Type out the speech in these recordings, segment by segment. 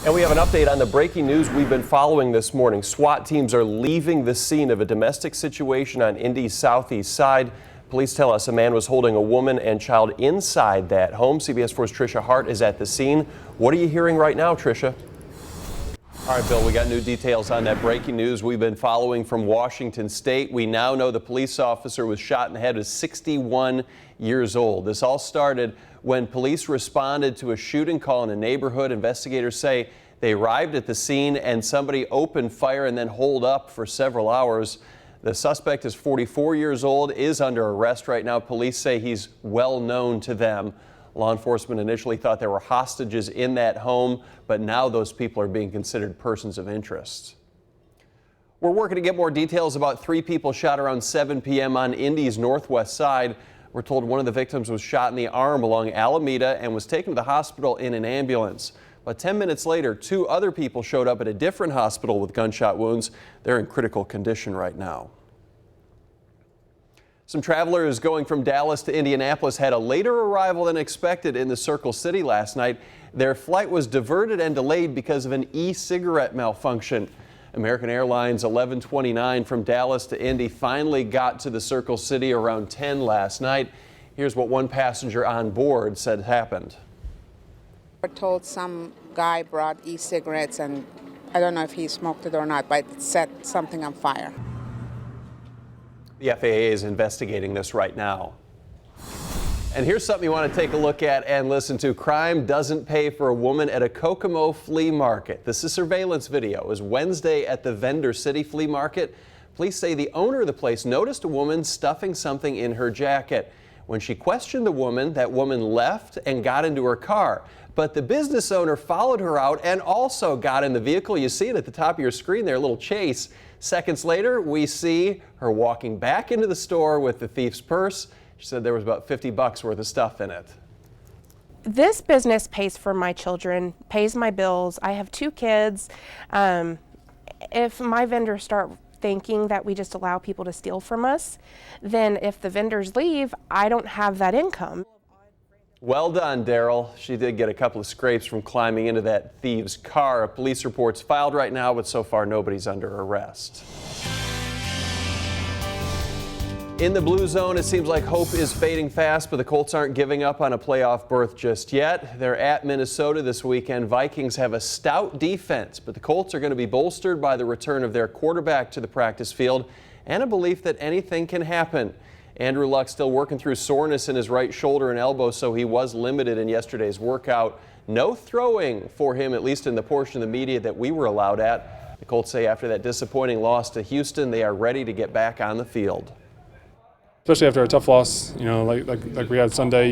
And we have an update on the breaking news we've been following this morning. SWAT teams are leaving the scene of a domestic situation on Indy's southeast side. Police tell us a man was holding a woman and child inside that home. CBS 4's Tricia Hart is at the scene. What are you hearing right now, Tricia? All right, Bill, we got new details on that breaking news we've been following from Washington State. We now know the police officer was shot in the head, was 61 years old. This all started when police responded to a shooting call in a neighborhood. Investigators say they arrived at the scene and somebody opened fire and then holed up for several hours. The suspect is 44 years old, is under arrest right now. Police say he's well known to them. Law enforcement initially thought there were hostages in that home, but now those people are being considered persons of interest. We're working to get more details about 3 people shot around 7 p.m. on Indy's northwest side. We're told one of the victims was shot in the arm along Alameda and was taken to the hospital in an ambulance. But 10 minutes later, 2 other people showed up at a different hospital with gunshot wounds. They're in critical condition right now. Some travelers going from Dallas to Indianapolis had a later arrival than expected in the Circle City last night. Their flight was diverted and delayed because of an e-cigarette malfunction. American Airlines 1129 from Dallas to Indy finally got to the Circle City around 10 last night. Here's what one passenger on board said happened. We're told some guy brought e-cigarettes, and I don't know if he smoked it or not, but it set something on fire. The FAA is investigating this right now. And here's something you want to take a look at and listen to. Crime doesn't pay for a woman at a Kokomo flea market. This is surveillance video. It was Wednesday at the Vendor City Flea Market. Police say the owner of the place noticed a woman stuffing something in her jacket. When she questioned the woman, that woman left and got into her car. But the business owner followed her out and also got in the vehicle. You see it at the top of your screen there, a little chase. Seconds later, we see her walking back into the store with the thief's purse. She said there was about $50 worth of stuff in it. This business pays for my children, pays my bills. I have 2 kids. If my vendors start thinking that we just allow people to steal from us, then if the vendors leave, I don't have that income. Well done, Daryl. She did get a couple of scrapes from climbing into that thieves' car. A police report's filed right now, but so far nobody's under arrest. In the blue zone, it seems like hope is fading fast, but the Colts aren't giving up on a playoff berth just yet. They're at Minnesota this weekend. Vikings have a stout defense, but the Colts are going to be bolstered by the return of their quarterback to the practice field and a belief that anything can happen. Andrew Luck still working through soreness in his right shoulder and elbow, so he was limited in yesterday's workout. No throwing for him, at least in the portion of the media that we were allowed at. The Colts say after that disappointing loss to Houston, they are ready to get back on the field. Especially after a tough loss, you know, like we had Sunday,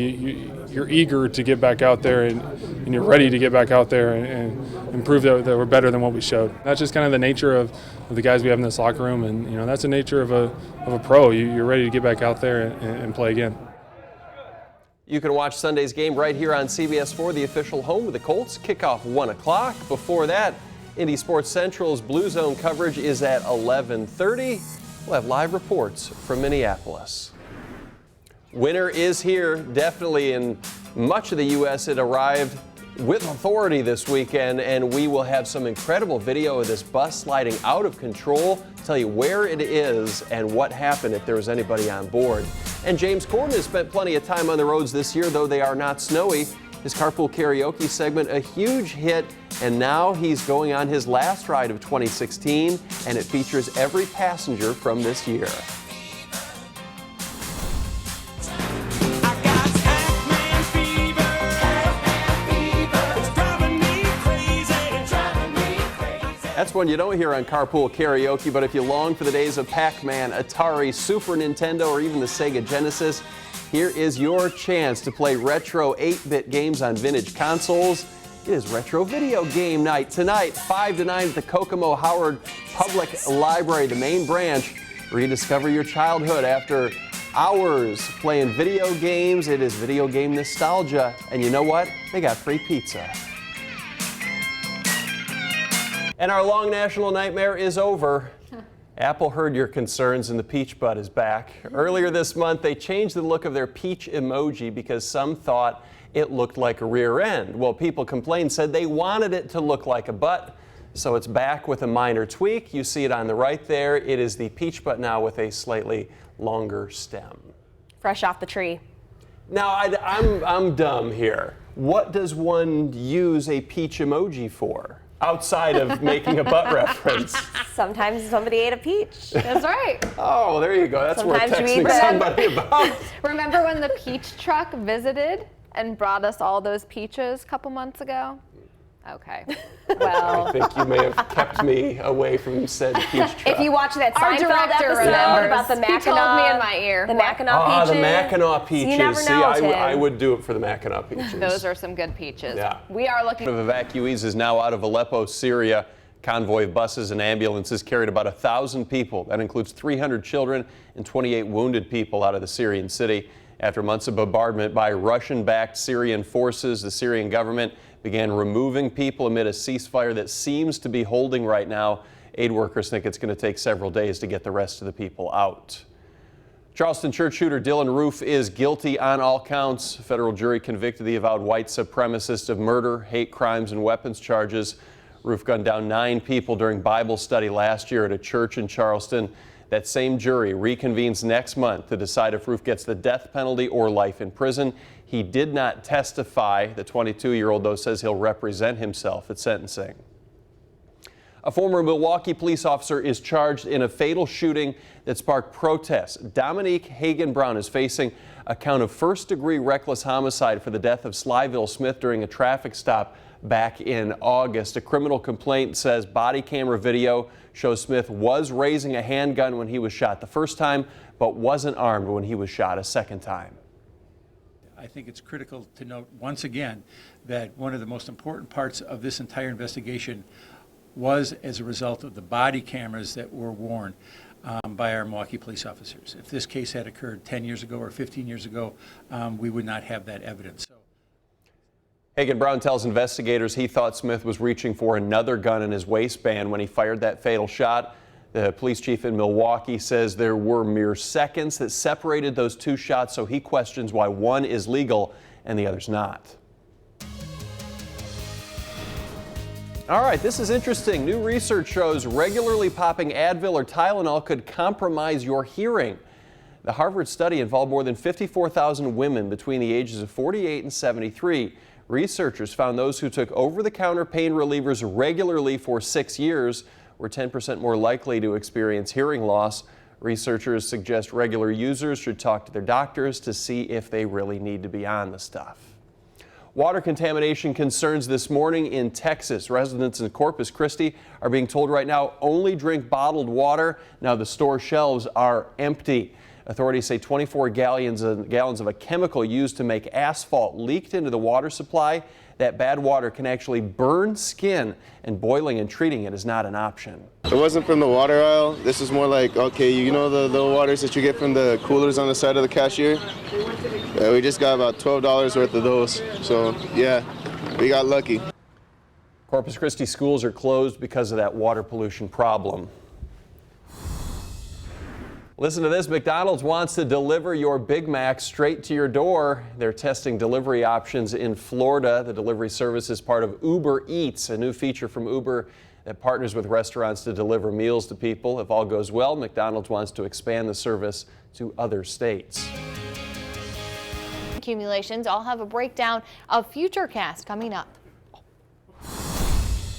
you're eager to get back out there and you're ready to get back out there and prove that we're better than what we showed. That's just kind of the nature of the guys we have in this locker room, and you know that's the nature of a pro. You're ready to get back out there and play again. You can watch Sunday's game right here on CBS 4, the official home of the Colts. Kickoff 1 o'clock. Before that, Indy Sports Central's Blue Zone coverage is at 11:30. We'll have live reports from Minneapolis. Winter is here, definitely in much of the U.S. It arrived with authority this weekend, and we will have some incredible video of this bus sliding out of control, tell you where it is and what happened if there was anybody on board. And James Corden has spent plenty of time on the roads this year, though they are not snowy. His Carpool Karaoke segment, a huge hit, and now he's going on his last ride of 2016, and it features every passenger from this year. That's one you don't hear on Carpool Karaoke, but if you long for the days of Pac-Man, Atari, Super Nintendo, or even the Sega Genesis, here is your chance to play retro 8-bit games on vintage consoles. It is Retro Video Game Night tonight, 5 to 9 at the Kokomo Howard Public Library, the main branch. Rediscover your childhood after hours playing video games. It is video game nostalgia. And you know what? They got free pizza. And our long national nightmare is over. Apple heard your concerns and the Peach Bud is back. Earlier this month, they changed the look of their peach emoji because some thought it looked like a rear end. Well, people complained, said they wanted it to look like a butt, so it's back with a minor tweak. You see it on the right there. It is the peach butt now with a slightly longer stem. Fresh off the tree. Now, I'm dumb here. What does one use a peach emoji for? Outside of making a butt reference. Sometimes somebody ate a peach. That's right. Oh, there you go. That's Sometimes worth we texting somebody about. Remember when the peach truck visited and brought us all those peaches a couple months ago? Okay. I Well, think you may have kept me away from said peach truck. If you watch that our Seinfeld director episode remembers. about the Mackinac, He told me in my ear. the What? Mackinac peaches. the Mackinac peaches. You never See, know, I Tim. would do it for the Mackinac peaches. those are some good peaches. Yeah. We are looking. Of evacuees is now out of Aleppo, Syria. Convoy of buses and ambulances carried about 1,000 people. That includes 300 children and 28 wounded people out of the Syrian city. After months of bombardment by Russian-backed Syrian forces, the Syrian government began removing people amid a ceasefire that seems to be holding right now. Aid workers think it's going to take several days to get the rest of the people out. Charleston church shooter Dylan Roof is guilty on all counts. A federal jury convicted the avowed white supremacist of murder, hate crimes, and weapons charges. Roof gunned down 9 people during Bible study last year at a church in Charleston. That same jury reconvenes next month to decide if Roof gets the death penalty or life in prison. He did not testify. The 22-year-old, though, says he'll represent himself at sentencing. A former Milwaukee police officer is charged in a fatal shooting that sparked protests. Dominique Hagan Brown is facing a count of first-degree reckless homicide for the death of Slyville Smith during a traffic stop back in August. A criminal complaint says body camera video shows Smith was raising a handgun when he was shot the first time, but wasn't armed when he was shot a second time. I think it's critical to note once again that one of the most important parts of this entire investigation was as a result of the body cameras that were worn by our Milwaukee police officers. If this case had occurred 10 years ago or 15 years ago, we would not have that evidence. Hagan Brown tells investigators he thought Smith was reaching for another gun in his waistband when he fired that fatal shot. The police chief in Milwaukee says there were mere seconds that separated those two shots, so he questions why one is legal and the other's not. All right, this is interesting. New research shows regularly popping Advil or Tylenol could compromise your hearing. The Harvard study involved more than 54,000 women between the ages of 48 and 73. Researchers found those who took over-the-counter pain relievers regularly for 6 years were 10% more likely to experience hearing loss. Researchers suggest regular users should talk to their doctors to see if they really need to be on the stuff. Water contamination concerns this morning in Texas. Residents in Corpus Christi are being told right now only drink bottled water. Now the store shelves are empty. Authorities say 24 gallons of a chemical used to make asphalt leaked into the water supply. That bad water can actually burn skin, and boiling and treating it is not an option. It wasn't from the water aisle. This is more like, okay, you know the little waters that you get from the coolers on the side of the cashier? Yeah, we just got about $12 worth of those. So, yeah, we got lucky. Corpus Christi schools are closed because of that water pollution problem. Listen to this, McDonald's wants to deliver your Big Mac straight to your door. They're testing delivery options in Florida. The delivery service is part of Uber Eats, a new feature from Uber that partners with restaurants to deliver meals to people. If all goes well, McDonald's wants to expand the service to other states. Accumulations. I'll have a breakdown of FutureCast coming up.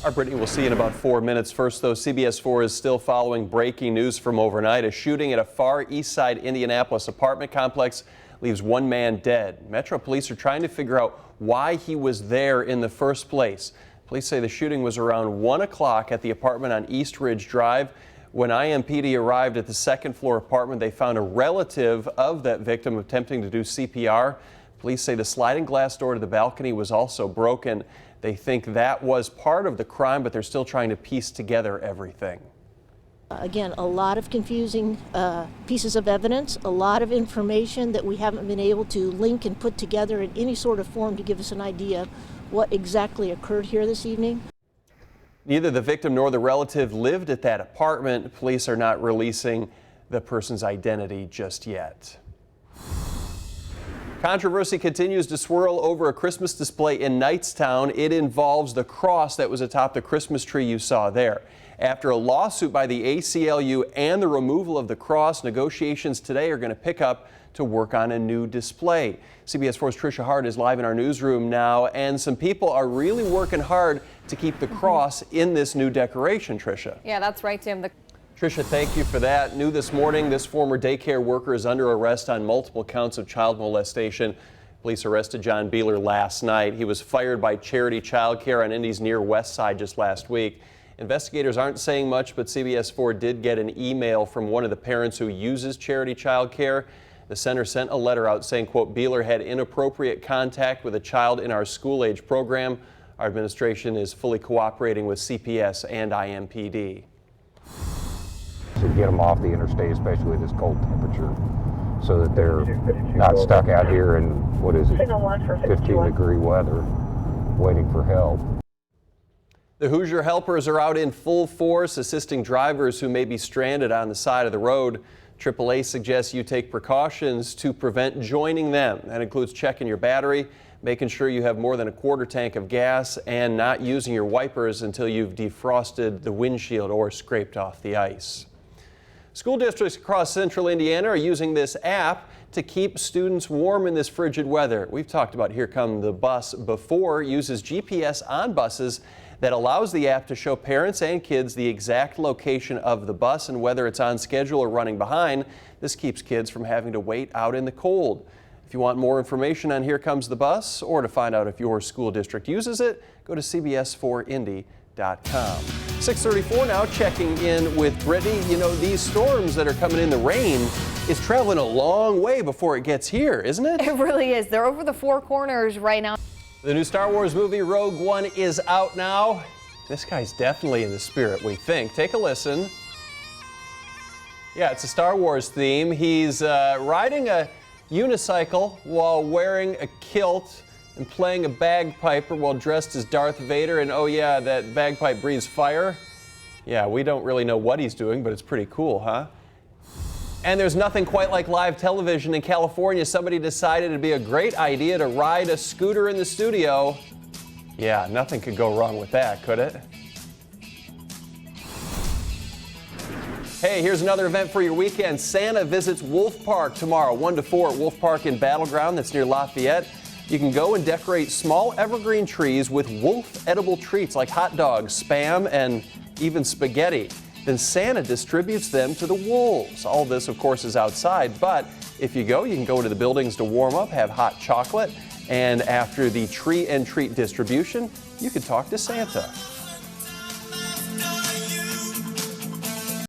Our Brittany will see in about 4 minutes. First, though, CBS 4 is still following breaking news from overnight. A shooting at a far east side Indianapolis apartment complex leaves one man dead. Metro police are trying to figure out why he was there in the first place. Police say the shooting was around 1 o'clock at the apartment on East Ridge Drive. When IMPD arrived at the second floor apartment, they found a relative of that victim attempting to do CPR. Police say the sliding glass door to the balcony was also broken. They think that was part of the crime, but they're still trying to piece together everything. Again, a lot of confusing pieces of evidence, a lot of information that we haven't been able to link and put together in any sort of form to give us an idea what exactly occurred here this evening. Neither the victim nor the relative lived at that apartment. Police are not releasing the person's identity just yet. Controversy continues to swirl over a Christmas display in Knightstown. It involves the cross that was atop the Christmas tree you saw there. After a lawsuit by the ACLU and the removal of the cross, negotiations today are going to pick up to work on a new display. CBS 4's Tricia Hart is live in our newsroom now, and some people are really working hard to keep the cross in this new decoration, Tricia. Yeah, that's right, Tim. Tricia, thank you for that. New this morning, this former daycare worker is under arrest on multiple counts of child molestation. Police arrested John Beeler last night. He was fired by Charity Child Care on Indy's near West Side just last week. Investigators aren't saying much, but CBS 4 did get an email from one of the parents who uses Charity Child Care. The center sent a letter out saying, quote, Beeler had inappropriate contact with a child in our school-age program. Our administration is fully cooperating with CPS and IMPD. To get them off the interstate, especially with this cold temperature, so that they're not stuck out here in, 15-degree weather, waiting for help. The Hoosier Helpers are out in full force, assisting drivers who may be stranded on the side of the road. AAA suggests you take precautions to prevent joining them. That includes checking your battery, making sure you have more than a quarter tank of gas, and not using your wipers until you've defrosted the windshield or scraped off the ice. School districts across central Indiana are using this app to keep students warm in this frigid weather. We've talked about Here Come the Bus before. It uses GPS on buses that allows the app to show parents and kids the exact location of the bus and whether it's on schedule or running behind. This keeps kids from having to wait out in the cold. If you want more information on Here Comes the Bus or to find out if your school district uses it, go to CBS4Indy.com. 6:34 now, checking in with Brittany. You know, these storms that are coming in, the rain is traveling a long way before it gets here, isn't it? It really is. They're over the four corners right now. The new Star Wars movie Rogue One is out now. This guy's definitely in the spirit, we think. Take a listen. Yeah, it's a Star Wars theme. He's riding a unicycle while wearing a kilt and playing a bagpiper while dressed as Darth Vader. And oh yeah, that bagpipe breathes fire. Yeah, we don't really know what he's doing, but it's pretty cool, huh? And there's nothing quite like live television. In California, somebody decided it'd be a great idea to ride a scooter in the studio. Yeah, nothing could go wrong with that, could it? Hey, here's another event for your weekend. Santa visits Wolf Park tomorrow, 1 to 4 at Wolf Park in Battleground, that's near Lafayette. You can go and decorate small evergreen trees with wolf edible treats like hot dogs, Spam, and even spaghetti. Then Santa distributes them to the wolves. All this, of course, is outside, but if you go, you can go to the buildings to warm up, have hot chocolate, and after the tree and treat distribution, you can talk to Santa.